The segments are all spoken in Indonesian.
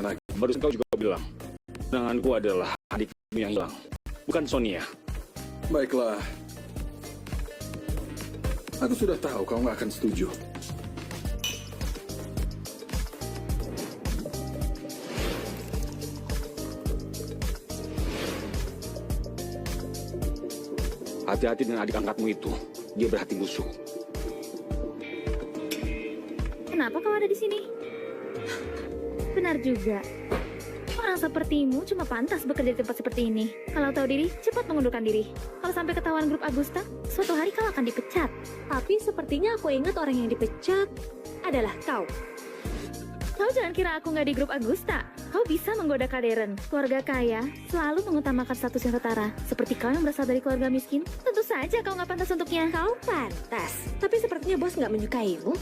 lagi? Barusan kau juga bilang, tunanganku adalah adikmu yang hilang, bukan Sonia. Baiklah. Aku sudah tahu kau nggak akan setuju. Hati-hati dengan adik angkatmu itu. Dia berhati busuk. Kenapa kau ada di sini? Benar juga. Orang sepertimu cuma pantas bekerja di tempat seperti ini. Kalau tahu diri, cepat mengundurkan diri. Kalau sampai ketahuan grup Agusta, suatu hari kau akan dipecat. Tapi sepertinya aku ingat orang yang dipecat adalah kau. Kau jangan kira aku nggak di grup Agusta. Kau bisa menggoda Kaderen. Keluarga kaya selalu mengutamakan status yang setara. Seperti kau yang berasal dari keluarga miskin, tentu saja kau nggak pantas untuknya. Kau pantas, tapi sepertinya bos nggak menyukaimu.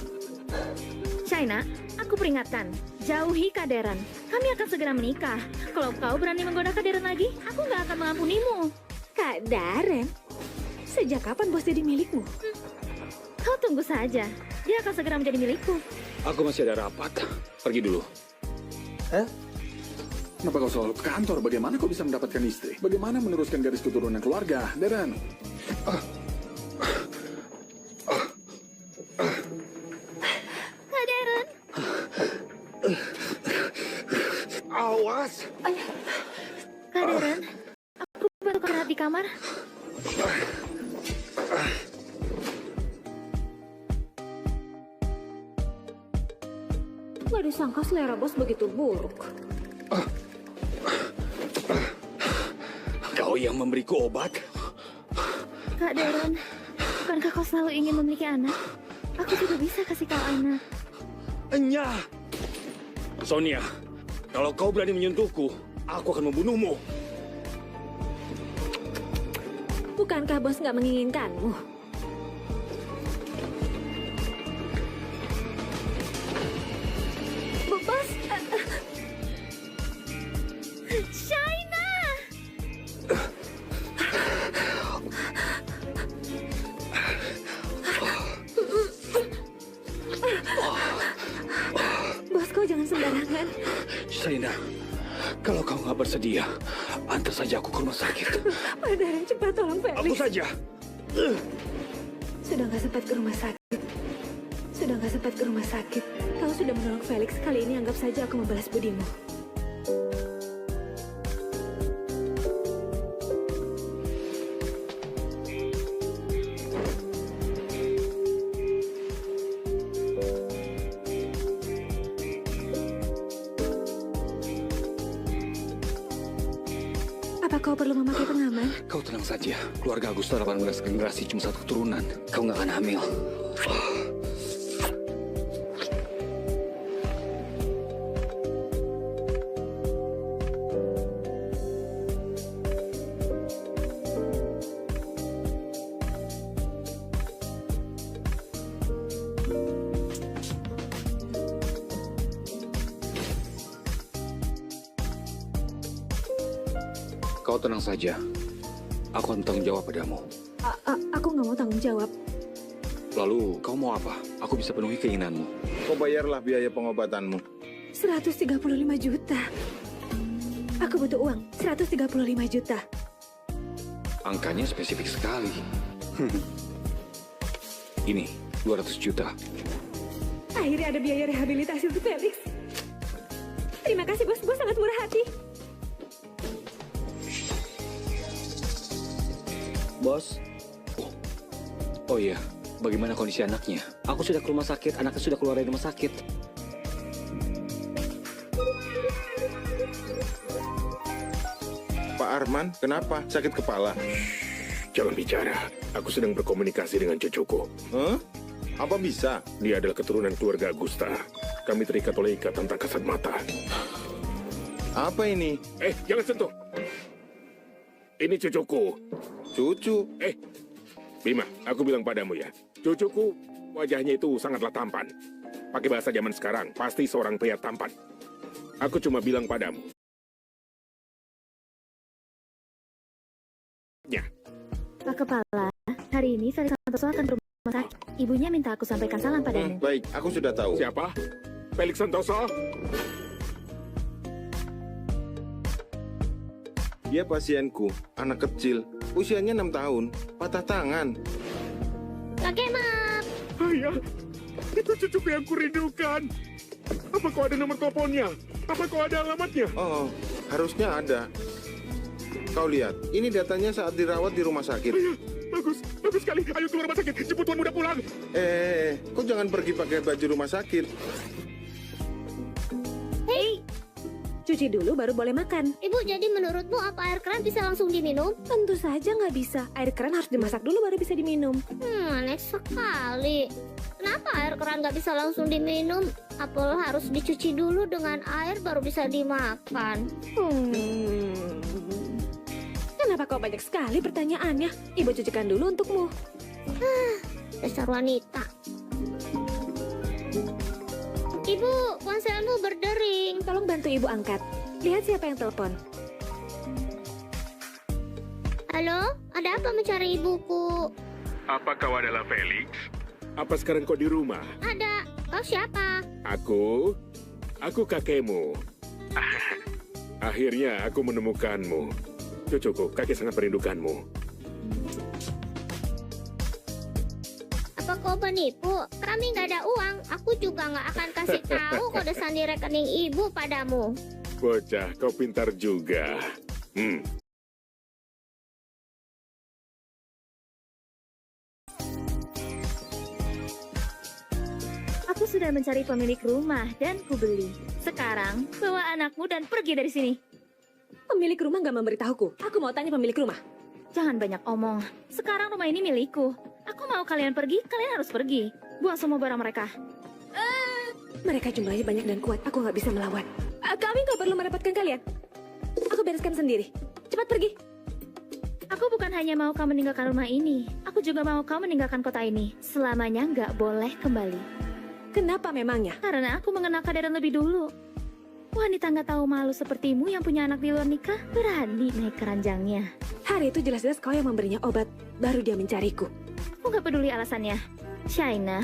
China, aku peringatkan, jauhi Kaderen. Kami akan segera menikah. Kalau kau berani menggoda Kaderen lagi, aku nggak akan mengampunimu. Kak Darren, sejak kapan bos jadi milikmu? Kau tunggu saja, dia akan segera menjadi milikku. Aku masih ada rapat. Pergi dulu. Kenapa kau selalu ke kantor? Bagaimana kau bisa mendapatkan istri? Bagaimana meneruskan garis keturunan keluarga, Darren? Kaderen, Awas! Kaderen, aku baru istirahat di kamar. Gak disangka selera bos begitu buruk. Kau yang memberiku obat? Kak Darren, bukankah kau selalu ingin memiliki anak? Aku juga bisa kasih kau anak. Enyah! Sonia, kalau kau berani menyentuhku, aku akan membunuhmu. Bukankah bos nggak menginginkanmu? Bos, China! bos kau jangan sembarangan. Shaina, kalau kau nggak bersedia, antar saja aku ke rumah sakit. Pak Darren, cepat tolong Aku Felix. saja. Sudah nggak sempat ke rumah sakit. Sudah nggak sempat ke rumah sakit. Kau sudah menolong Felix. Kali ini anggap saja aku membalas budimu. Apa kau perlu memakai pengaman? Kau tenang saja. Keluarga Agusta 18 generasi cuma satu keturunan. Kau nggak akan hamil. Kau tenang saja. Aku akan bertanggung jawab padamu. Aku nggak mau tanggung jawab. Lalu, kau mau apa? Aku bisa penuhi keinginanmu. Kau bayarlah biaya pengobatanmu. 135 juta. Aku butuh uang. 135 juta. Angkanya spesifik sekali. Ini, 200 juta. Akhirnya ada biaya rehabilitasi untuk Felix. Terima kasih bos. Bos sangat murah hati. Bos. Oh iya, bagaimana kondisi anaknya? Aku sudah ke rumah sakit, anaknya sudah keluar dari rumah sakit. Pak Arman, kenapa? Sakit kepala? Jangan bicara. Aku sedang berkomunikasi dengan cucuku. Hah? Apa bisa? Dia adalah keturunan keluarga Agusta. Kami terikat oleh ikatan tak kasat mata. Apa ini? Jangan sentuh. Ini cucuku. Cucu? Bima, aku bilang padamu ya. Cucuku, wajahnya itu sangatlah tampan. Pakai bahasa zaman sekarang, pasti seorang pria tampan. Aku cuma bilang padamu. Ya. Pak Kepala, hari ini Felix Santoso akan ke rumah sakit. Ibunya minta aku sampaikan salam padamu. Baik, aku sudah tahu. Siapa? Felix Santoso? Dia pasienku, anak kecil, usianya 6 tahun, patah tangan. Kakek maaf. Ayah, itu cucuku yang kurindukan. Apa kau ada nomor teleponnya? Apa kau ada alamatnya? Oh, harusnya ada. Kau lihat, ini datanya saat dirawat di rumah sakit. Ayah, bagus sekali. Ayo keluar rumah sakit, jemput tuan muda pulang. Kau jangan pergi pakai baju rumah sakit. Hei, Cuci dulu baru boleh makan. Ibu, jadi menurutmu apa air keran bisa langsung diminum? Tentu saja nggak bisa. Air keran harus dimasak dulu baru bisa diminum. Aneh sekali. Kenapa air keran nggak bisa langsung diminum? Apel harus dicuci dulu dengan air baru bisa dimakan. Kenapa kau banyak sekali pertanyaannya? Ibu cucikan dulu untukmu. Dasar wanita. Ibu, ponselmu berdering. Tolong bantu ibu angkat. Lihat siapa yang telepon. Halo, ada apa mencari ibuku? Apa kau adalah Felix? Apa sekarang kau di rumah? Ada. Kau siapa? Aku kakekmu. Akhirnya aku menemukanmu. Cucuku, kakek sangat merindukanmu. Apa kau penipu? Kami nggak ada uang. Aku juga nggak akan kasih tahu kode sandi rekening ibu padamu. Bocah, kau pintar juga. Aku sudah mencari pemilik rumah dan kubeli. Sekarang, bawa anakmu dan pergi dari sini. Pemilik rumah nggak memberitahuku. Aku mau tanya pemilik rumah. Jangan banyak omong. Sekarang rumah ini milikku. Aku mau kalian pergi, kalian harus pergi. Buang semua barang mereka. Mereka jumlahnya banyak dan kuat. Aku nggak bisa melawan. Kami nggak perlu merepotkan kalian. Aku bereskan sendiri. Cepat pergi. Aku bukan hanya mau kau meninggalkan rumah ini. Aku juga mau kau meninggalkan kota ini. Selamanya nggak boleh kembali. Kenapa memangnya? Karena aku mengenal Kaderan lebih dulu. Wanita nggak tahu malu sepertimu yang punya anak di luar nikah berani naik keranjangnya. Hari itu jelas-jelas kau yang memberinya obat. Baru dia mencariku. Aku nggak peduli alasannya. Shaina,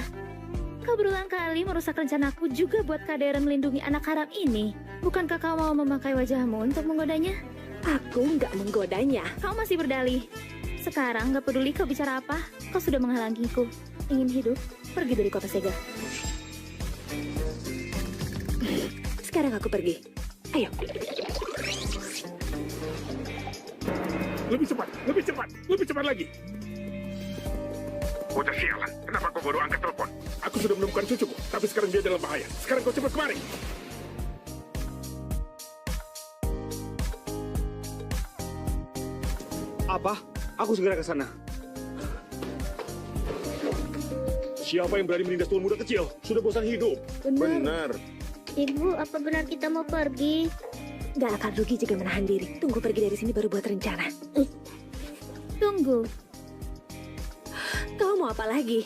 kau berulang kali merusak rencanaku juga buat Kaderan melindungi anak haram ini. Bukankah kau mau memakai wajahmu untuk menggodanya? Aku nggak menggodanya. Kau masih berdalih. Sekarang nggak peduli kau bicara apa, kau sudah menghalangiku. Ingin hidup, pergi dari kota Sega. Sekarang aku pergi. Ayo. Lebih cepat lagi. Bocah sialan, kenapa kau baru angkat telepon? Aku sudah menemukan cucuku, tapi sekarang dia dalam bahaya. Sekarang kau cepat kemari. Apa? Aku segera ke sana. Siapa yang berani menindas tuan muda kecil? Sudah bosan hidup. Benar. Ibu, apa benar kita mau pergi? Nggak akan rugi jika menahan diri. Tunggu pergi dari sini baru buat rencana. Tunggu, Kau mau apa lagi?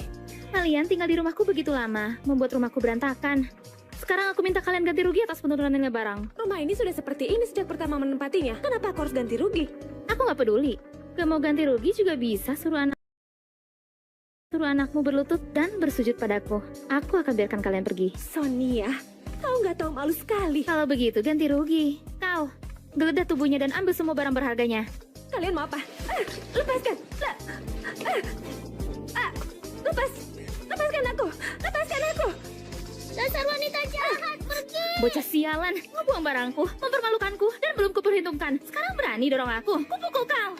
kalian tinggal di rumahku begitu lama, membuat rumahku berantakan. Sekarang aku minta kalian ganti rugi atas penurunannya barang. Rumah ini sudah seperti ini sejak pertama menempatinya. Kenapa aku harus ganti rugi? Aku nggak peduli. Gak mau ganti rugi juga bisa suruh anakmu berlutut dan bersujud padaku. Aku akan biarkan kalian pergi. Sonia, kau nggak tahu malu sekali. Kalau begitu ganti rugi. Kau geledah tubuhnya dan ambil semua barang berharganya. Kalian mau apa? Lepaskan! Lepaskan aku! Lepaskan aku! Dasar wanita jahat, pergi! Bocah sialan, ngebuang barangku, mempermalukanku, dan belum kuperhitungkan. Sekarang berani dorong aku. Kupukul kau!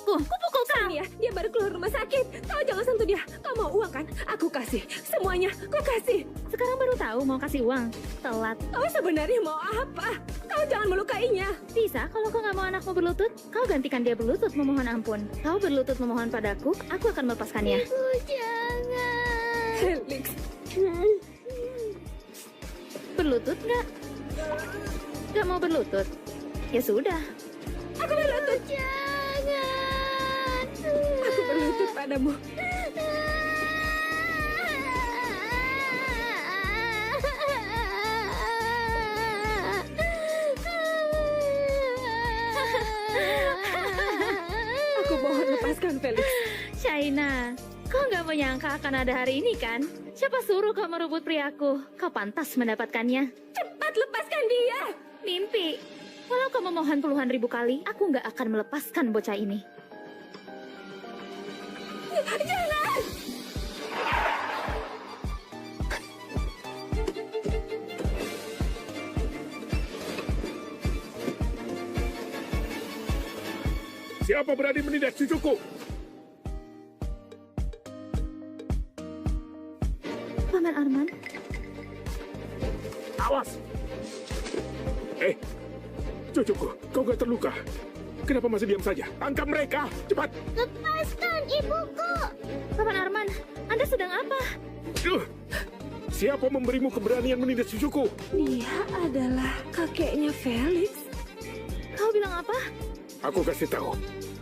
Kupukul kau! Sonia, dia baru keluar rumah sakit. Kau jangan sentuh dia. Kau mau uang kan? Aku kasih. Semuanya, kau kasih. Sekarang baru tahu mau kasih uang. Telat. Kau sebenarnya mau apa? Kau jangan melukainya. Bisa, kalau kau nggak mau anakmu berlutut, kau gantikan dia berlutut memohon ampun. Kau berlutut memohon padaku, aku akan melepaskannya. Ibu, jangan. Felix. Berlutut nggak? Nggak mau berlutut? Ya sudah. Aku berlutut. Jangan. Aku berlutut padamu. Aku mohon lepaskan Felix. Shaina, Kau nggak menyangka akan ada hari ini kan? Siapa suruh kau merebut priaku? Kau pantas mendapatkannya. Cepat lepaskan dia! Mimpi. Walau kau memohon puluhan ribu kali, aku nggak akan melepaskan bocah ini. Jangan! Siapa berani menindas cucuku? Paman Arman, Awas! Cucuku, kau gak terluka? Kenapa masih diam saja? Tangkap mereka! Cepat! lepaskan ibuku. Paman Arman, Anda sedang apa? Siapa memberimu keberanian menindas cucuku? Dia adalah kakeknya Felix. Kau bilang apa? Aku kasih tahu.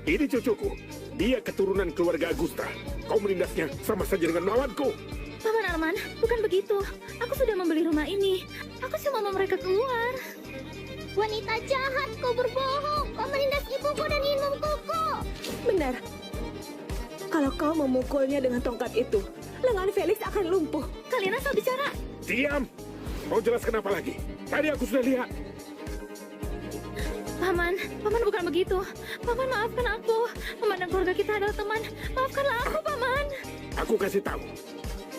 Ini cucuku. Dia keturunan keluarga Augusta. Kau menindasnya sama saja dengan melawanku. Paman Arman, bukan begitu. Aku sudah membeli rumah ini. Aku cuma mau mereka keluar. Wanita jahat, kau berbohong. Kau menindas ibuku dan ingin memukulku. Benar. Kalau kau memukulnya dengan tongkat itu, lengan Felix akan lumpuh. Kalian asal bicara. Diam! Mau jelaskan apa lagi? Tadi aku sudah lihat. Paman bukan begitu. Paman, maafkan aku. Memandang keluarga kita adalah teman. Maafkanlah aku, Paman. Aku kasih tahu.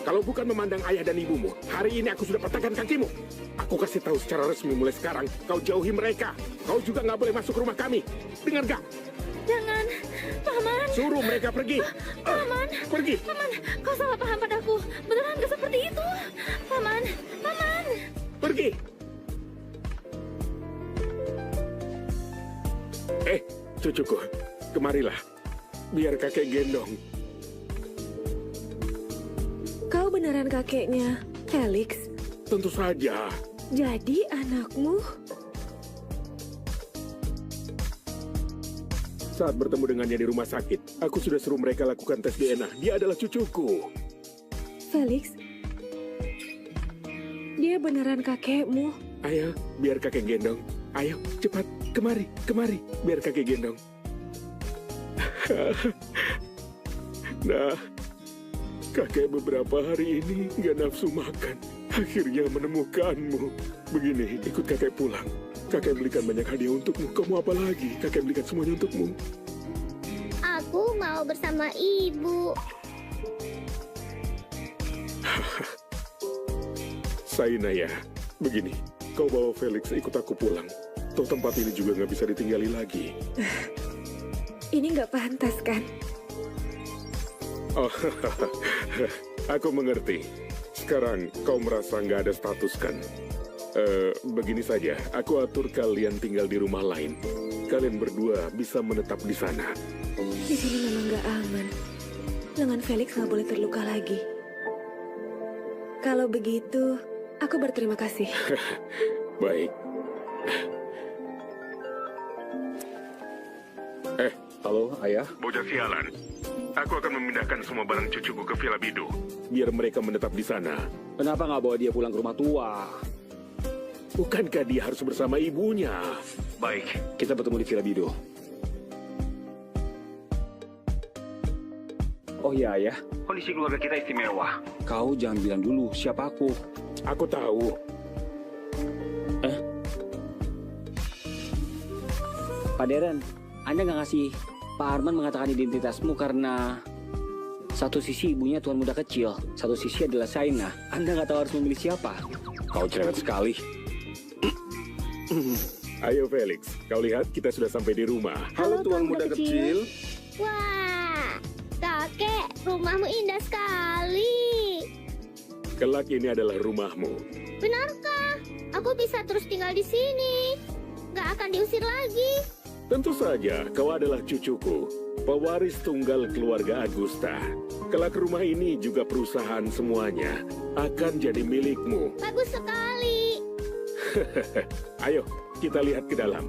Kalau bukan memandang ayah dan ibumu, hari ini aku sudah patahkan kakimu. Aku kasih tahu secara resmi mulai sekarang, kau jauhi mereka. Kau juga nggak boleh masuk rumah kami. Dengar gak? Jangan. Paman. Suruh mereka pergi. Paman. Pergi. Paman, kau salah paham padaku. Beneran gak seperti itu. Paman. Pergi. Cucuku, kemarilah. Biar kakek gendong. Kau beneran kakeknya Felix? Tentu saja. Jadi anakmu? Saat bertemu dengannya di rumah sakit, aku sudah suruh mereka lakukan tes DNA. Dia adalah cucuku. Felix? Dia beneran kakekmu? Ayo, biar kakek gendong. Ayo, cepat. Kemari. Biar kakek gendong. Nah, kakek beberapa hari ini nggak nafsu makan. Akhirnya menemukanmu. Begini, ikut kakek pulang. Kakek belikan banyak hadiah untukmu. Kamu apa lagi? Kakek belikan semuanya untukmu. Aku mau bersama ibu. Sainaya, begini. Kau bawa Felix ikut aku pulang. Toh tempat ini juga nggak bisa ditinggali lagi. Ini nggak pantas, kan? Oh, aku mengerti. Sekarang kau merasa nggak ada status, kan? Begini saja, aku atur kalian tinggal di rumah lain. Kalian berdua bisa menetap di sana. Di sini memang nggak aman. Lengan Felix nggak boleh terluka lagi. Kalau begitu, aku berterima kasih. Baik. Halo, Ayah. Bocah sialan. Aku akan memindahkan semua barang cucuku ke Villa Bidu. Biar mereka menetap di sana. Kenapa nggak bawa dia pulang ke rumah tua? Bukankah dia harus bersama ibunya? Baik, kita bertemu di Villa Bido. Oh iya, Ayah. Kondisi keluarga kita istimewa. Kau jangan bilang dulu siapa aku. Aku tahu. Pak Deren, Anda nggak ngasih Pak Arman mengatakan identitasmu karena satu sisi ibunya tuan muda kecil, satu sisi adalah Saina. Anda nggak tahu harus memilih siapa. Kau cerewet sekali. Ayo Felix, kau lihat kita sudah sampai di rumah. Halo, tuan muda kecil. Wah, kakek, rumahmu indah sekali. Kelak ini adalah rumahmu. Benarkah? Aku bisa terus tinggal di sini. Gak akan diusir lagi. Tentu saja, kau adalah cucuku, pewaris tunggal keluarga Augusta. Kelak rumah ini juga perusahaan semuanya akan jadi milikmu. Bagus sekali. Ayo, kita lihat ke dalam.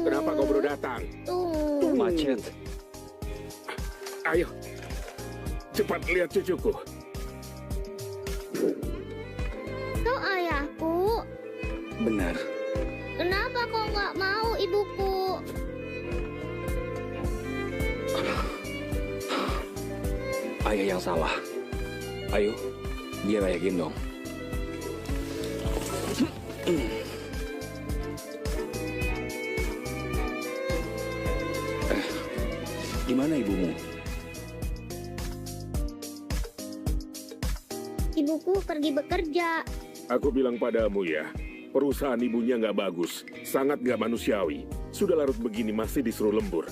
Kenapa kau baru datang? Macet. Ayo, cepat lihat cucuku. Kau ayah Benar. Kenapa kau nggak mau, ibuku? Ayah yang salah. Ayo, biar ayah gendong. Gimana ibumu? Ibuku pergi bekerja. Aku bilang padamu ya, perusahaan ibunya nggak bagus, sangat nggak manusiawi. Sudah larut begini masih disuruh lembur.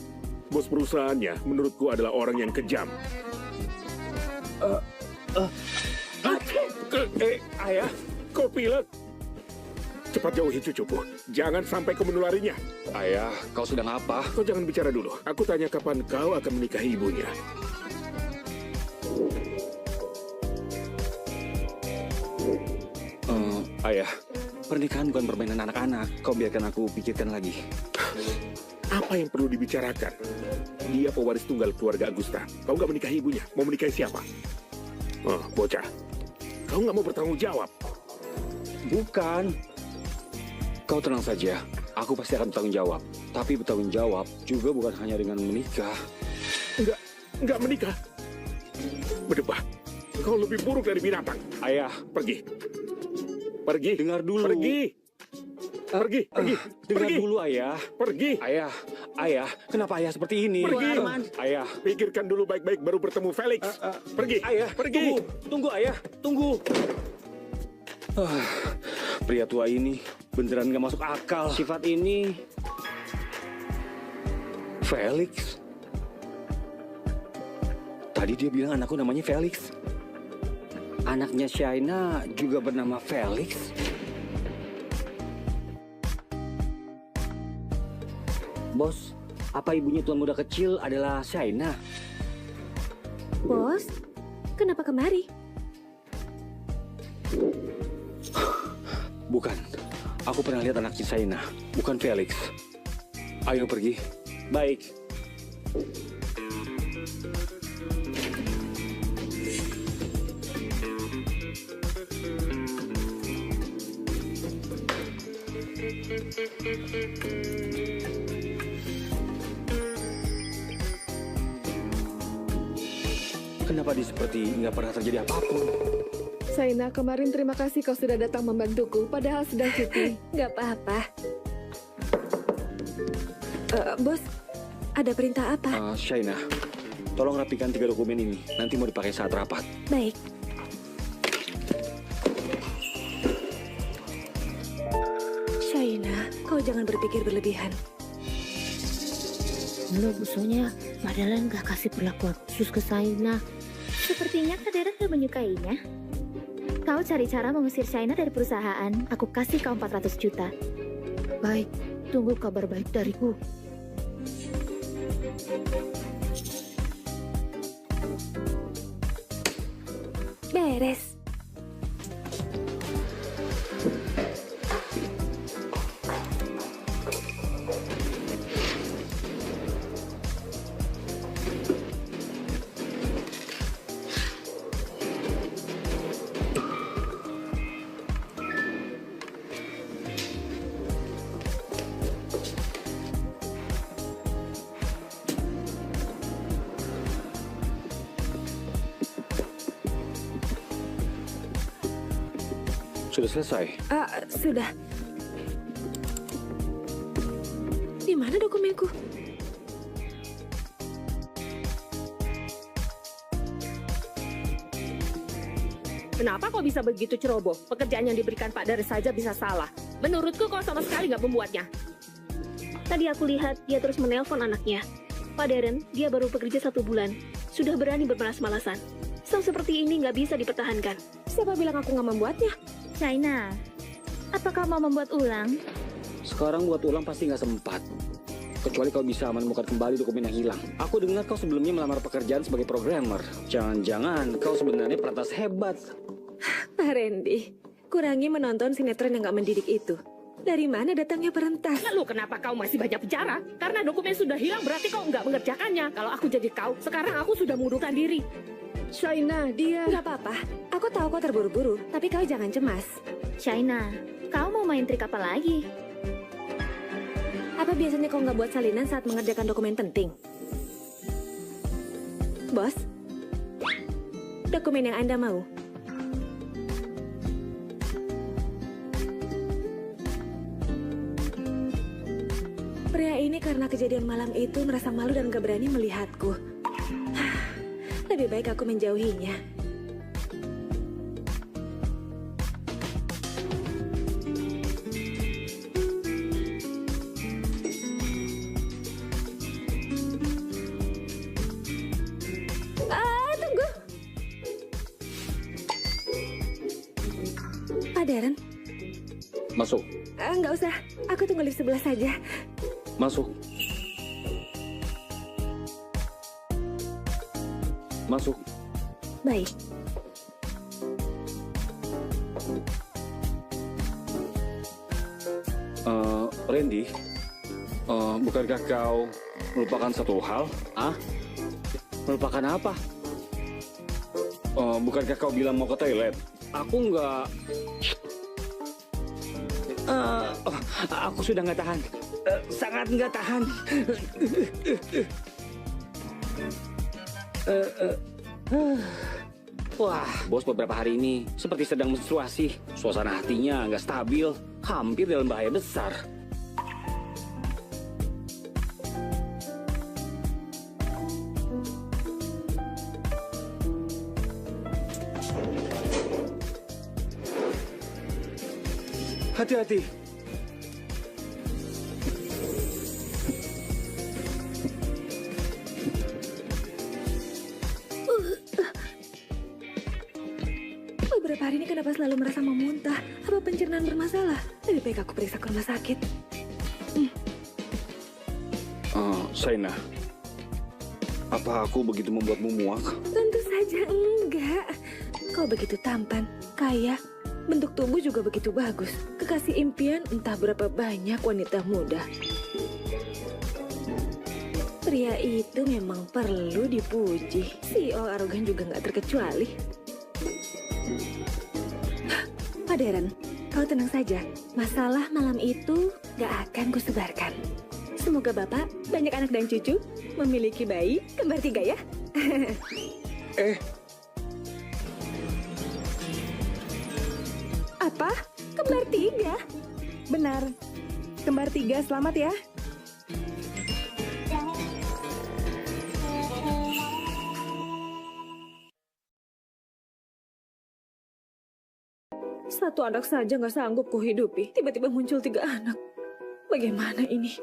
Bos perusahaannya menurutku adalah orang yang kejam. Ayah, kau pilek. Cepat jauhi cucuku, jangan sampai kau menularinya. Ayah, kau sedang apa? Kau jangan bicara dulu, aku tanya kapan kau akan menikahi ibunya. Ayah, pernikahan bukan permainan anak-anak. Kau biarkan aku pikirkan lagi. Apa yang perlu dibicarakan? Dia pewaris tunggal keluarga Agusta. Kau nggak menikahi ibunya, mau menikahi siapa? Oh, bocah, kau nggak mau bertanggung jawab. Bukan. Kau tenang saja, aku pasti akan bertanggung jawab. Tapi bertanggung jawab juga bukan hanya dengan menikah. Nggak menikah. Berdebah, kau lebih buruk dari binatang. Ayah, Pergi. Pergi. dengar dulu. Pergi. Pergi. Dengar Pergi. dulu, Ayah. Pergi. Ayah, kenapa ayah seperti ini? Pergi. Ayah, Pikirkan dulu baik-baik baru bertemu Felix. Pergi. ayah, Pergi. Tunggu, ayah, tunggu. Pria tua ini beneran gak masuk akal. Sifat ini, Felix. Tadi dia bilang anakku namanya Felix. Anaknya Shaina juga bernama Felix. Bos, apa ibunya tuan muda kecil adalah Shaina? Bos, kenapa kemari? Bukan. Aku pernah lihat anaknya Shaina, bukan Felix. Ayo pergi. Baik. Kenapa dia seperti nggak pernah terjadi apapun? Shaina, kemarin terima kasih kau sudah datang membantuku, padahal sedang cuti. Nggak apa-apa. Bos, ada perintah apa? Shaina, tolong rapikan 3 dokumen ini. Nanti mau dipakai saat rapat. Baik. Shaina, kau jangan berpikir berlebihan. Lo busunya, Madeline gak kasih perlakuan khusus ke Shaina. Sepertinya Kak Darren gak menyukainya. Kau cari cara mengusir Shaina dari perusahaan. Aku kasih kau 400 juta. Baik, tunggu kabar baik dariku. Beres. Sudah selesai. Sudah. Di mana dokumenku? Kenapa kau bisa begitu ceroboh? Pekerjaan yang diberikan Pak Darren saja bisa salah. Menurutku kau sama sekali nggak membuatnya. Tadi aku lihat dia terus menelpon anaknya. Pak Darren, dia baru bekerja 1 bulan. Sudah berani bermalas-malasan. Sang seperti ini nggak bisa dipertahankan. Siapa bilang aku nggak membuatnya? Shaina, apakah mau membuat ulang? Sekarang buat ulang pasti nggak sempat. Kecuali kau bisa menemukan kembali dokumen yang hilang. Aku dengar kau sebelumnya melamar pekerjaan sebagai programmer. Jangan-jangan kau sebenarnya perantas hebat. Pak Randy, kurangi menonton sinetron yang nggak mendidik itu. Dari mana datangnya perentas? Lalu kenapa kau masih banyak bicara? Karena dokumen sudah hilang berarti kau nggak mengerjakannya. Kalau aku jadi kau, sekarang aku sudah mengundurkan diri. Shaina, dia... Nggak apa-apa. Aku tahu kau terburu-buru, tapi kau jangan cemas. Shaina, kau mau main trik apa lagi? Apa biasanya kau nggak buat salinan saat mengerjakan dokumen penting? Bos, dokumen yang Anda mau. Pria ini karena kejadian malam itu merasa malu dan gak berani melihatku. Lebih baik aku menjauhinya. Tunggu. Pak Darren. Masuk. Nggak usah, aku tunggu lift sebelah saja. Masuk. Masuk. Baik. Randy, bukankah kau melupakan satu hal? Melupakan apa? Bukankah kau bilang mau ke toilet? Aku nggak... aku sudah nggak tahan. Sangat nggak tahan. Wah, bos beberapa hari ini seperti sedang menstruasi. Suasana hatinya nggak stabil, hampir dalam bahaya besar. Hati-hati. Beberapa hari ini kenapa selalu merasa mau muntah? Apa pencernaan bermasalah? Lebih baik aku periksa ke rumah sakit. Saina, apa aku begitu membuatmu muak? Tentu saja enggak. Kau begitu tampan, kaya, bentuk tubuh juga begitu bagus. Kekasih impian entah berapa banyak wanita muda. Pria itu memang perlu dipuji. CEO arogan juga nggak terkecuali. Pak Darren, kau tenang saja. Masalah malam itu gak akan kusebarkan. Semoga Bapak banyak anak dan cucu, memiliki bayi kembar 3 ya. Apa? Kembar 3? Benar. Kembar 3, selamat ya. Satu anak saja nggak sanggup kuhidupi. Tiba-tiba muncul 3 anak. Bagaimana ini?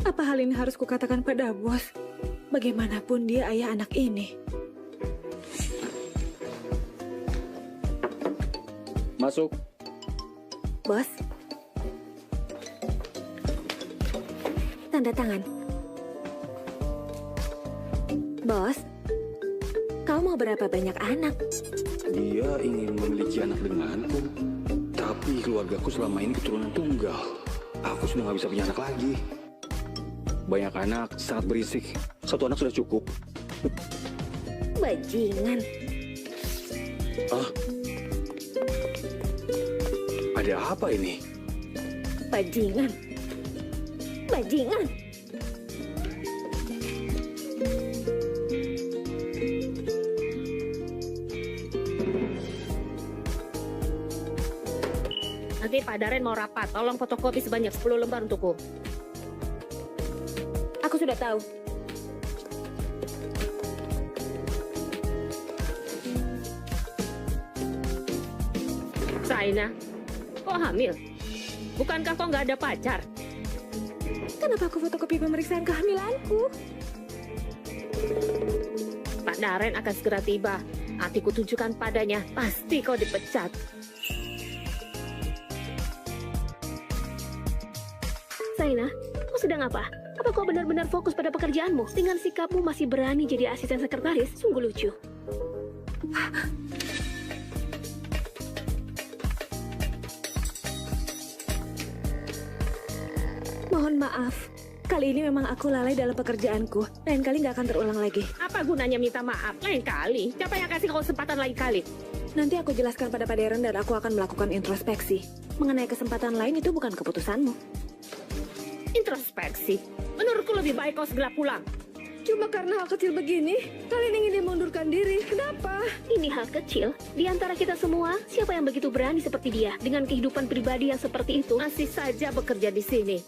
Apa hal ini harus kukatakan pada bos? Bagaimanapun dia ayah anak ini. Masuk. Bos. Tanda tangan. Bos. Kau mau berapa banyak anak? Dia ingin memiliki anak denganku, tapi keluargaku selama ini keturunan tunggal. Aku sudah nggak bisa punya anak lagi. Banyak anak sangat berisik. Satu anak sudah cukup. Bajingan. Ada apa ini? Bajingan. Bajingan. Nanti Pak Darren mau rapat, tolong fotokopi sebanyak 10 lembar untukku. Aku sudah tahu. Saina, kok hamil? Bukankah kau nggak ada pacar? Kenapa aku fotokopi pemeriksaan kehamilanku? Pak Darren akan segera tiba. Nanti kutunjukkan padanya, pasti kau dipecat. Saina, kau sedang apa? Apa kau benar-benar fokus pada pekerjaanmu? Dengan sikapmu masih berani jadi asisten sekretaris? Sungguh lucu. Mohon maaf. Kali ini memang aku lalai dalam pekerjaanku. Lain kali nggak akan terulang lagi. Apa gunanya minta maaf? Lain kali. Siapa yang kasih kau kesempatan lain kali? Nanti aku jelaskan pada Pak Darren dan aku akan melakukan introspeksi. Mengenai kesempatan lain itu bukan keputusanmu. Introspeksi. Menurutku lebih baik kau segera pulang. Cuma karena hal kecil begini, kalian ingin dia mengundurkan diri. Kenapa? Ini hal kecil. Di antara kita semua, siapa yang begitu berani seperti dia dengan kehidupan pribadi yang seperti itu? Masih saja bekerja di sini.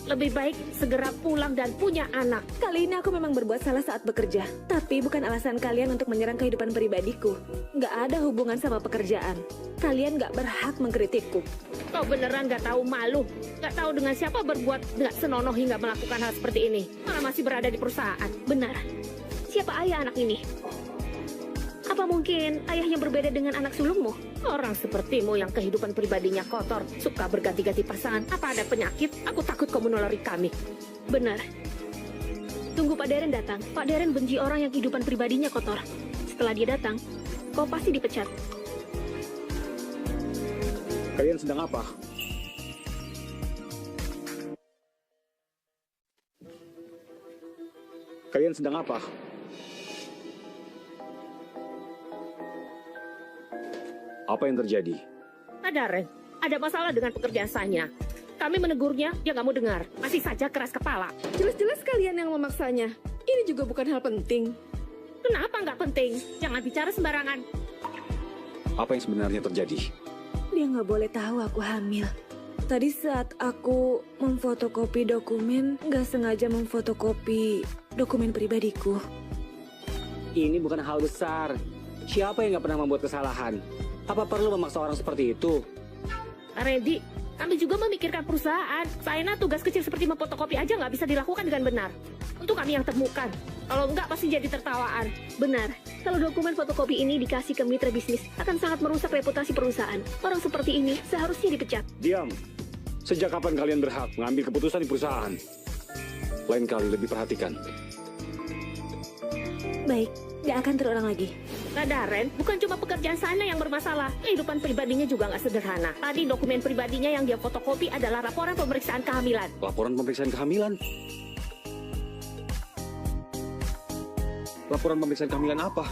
Lebih baik segera pulang dan punya anak. Kali ini aku memang berbuat salah saat bekerja. Tapi bukan alasan kalian untuk menyerang kehidupan pribadiku. Nggak ada hubungan sama pekerjaan. Kalian nggak berhak mengkritikku. Kau beneran nggak tahu malu? Nggak tahu dengan siapa berbuat nggak senonoh hingga melakukan hal seperti ini? Malah masih berada di perusahaan. Benar. Siapa ayah anak ini? Apa mungkin ayahnya berbeda dengan anak sulungmu? Orang sepertimu yang kehidupan pribadinya kotor, suka berganti-ganti pasangan. Apa ada penyakit? Aku takut kau menulari kami. Benar. Tunggu Pak Darren datang. Pak Darren benci orang yang kehidupan pribadinya kotor. Setelah dia datang, kau pasti dipecat. Kalian sedang apa? Kalian sedang apa? Apa yang terjadi? Pak Darren, ada masalah dengan pekerjaan Sanya. Kami menegurnya, dia nggak mau dengar. Masih saja keras kepala. Jelas-jelas kalian yang memaksanya. Ini juga bukan hal penting. Kenapa nggak penting? Jangan bicara sembarangan. Apa yang sebenarnya terjadi? Dia nggak boleh tahu aku hamil. Tadi saat aku memfotokopi dokumen, nggak sengaja memfotokopi dokumen pribadiku. Ini bukan hal besar. Siapa yang nggak pernah membuat kesalahan? Apa perlu memaksa orang seperti itu? Randy, kami juga memikirkan perusahaan. Saina tugas kecil seperti memfotokopi aja nggak bisa dilakukan dengan benar. Untuk kami yang temukan. Kalau enggak pasti jadi tertawaan. Benar. Kalau dokumen fotokopi ini dikasih ke mitra bisnis, akan sangat merusak reputasi perusahaan. Orang seperti ini seharusnya dipecat. Diam. Sejak kapan kalian berhak mengambil keputusan di perusahaan? Lain kali lebih perhatikan. Baik, nggak akan terulang lagi. Nah Darren, bukan cuma pekerjaan sana yang bermasalah. Kehidupan pribadinya juga nggak sederhana. Tadi dokumen pribadinya yang dia fotokopi adalah laporan pemeriksaan kehamilan. Laporan pemeriksaan kehamilan? Laporan pemeriksaan kehamilan apa?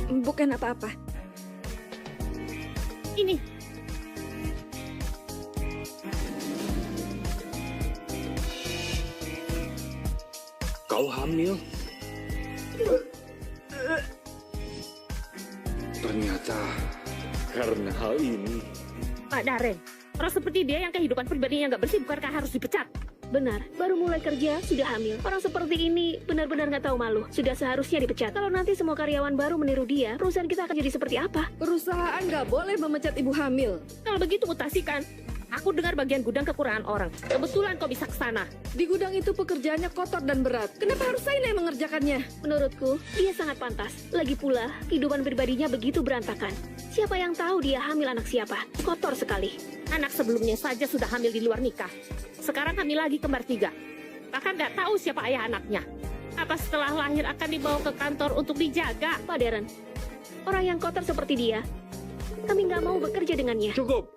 Bukan apa-apa. Ini. Kau hamil? Ternyata karena hal ini. Pak Darren, orang seperti dia yang kehidupan pribadinya nggak bersih bukankah harus dipecat? Benar, baru mulai kerja sudah hamil. Orang seperti ini benar-benar nggak tahu malu. Sudah seharusnya dipecat. Kalau nanti semua karyawan baru meniru dia, perusahaan kita akan jadi seperti apa? Perusahaan nggak boleh memecat ibu hamil. Kalau begitu mutasikan. Aku dengar bagian gudang kekurangan orang. Kebetulan kau bisa ke sana. Di gudang itu pekerjaannya kotor dan berat. Kenapa harus Saina yang mengerjakannya? Menurutku, dia sangat pantas. Lagi pula, kehidupan pribadinya begitu berantakan. Siapa yang tahu dia hamil anak siapa? Kotor sekali. Anak sebelumnya saja sudah hamil di luar nikah. Sekarang hamil lagi kembar 3. Bahkan nggak tahu siapa ayah anaknya. Apa setelah lahir akan dibawa ke kantor untuk dijaga? Pak Darren, orang yang kotor seperti dia, kami nggak mau bekerja dengannya. Cukup.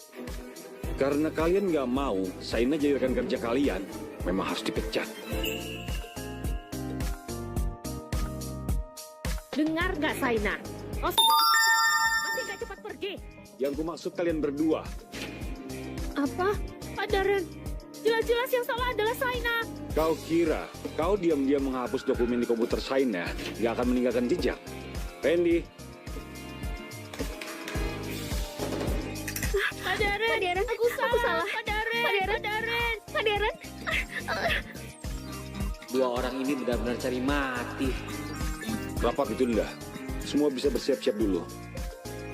Karena kalian nggak mau Saina jadi rekan kerja kalian, memang harus dipecat. Dengar nggak Saina? Oh, masih nggak cepat pergi. Yang ku maksud kalian berdua. Apa? Pak Darren, jelas-jelas yang salah adalah Saina. Kau kira kau diam-diam menghapus dokumen di komputer Saina nggak akan meninggalkan jejak? Randy. Pak Darren, aku salah. Pak Darren. Dua orang ini benar-benar cari mati. Rapat ditunda. Semua bisa bersiap-siap dulu.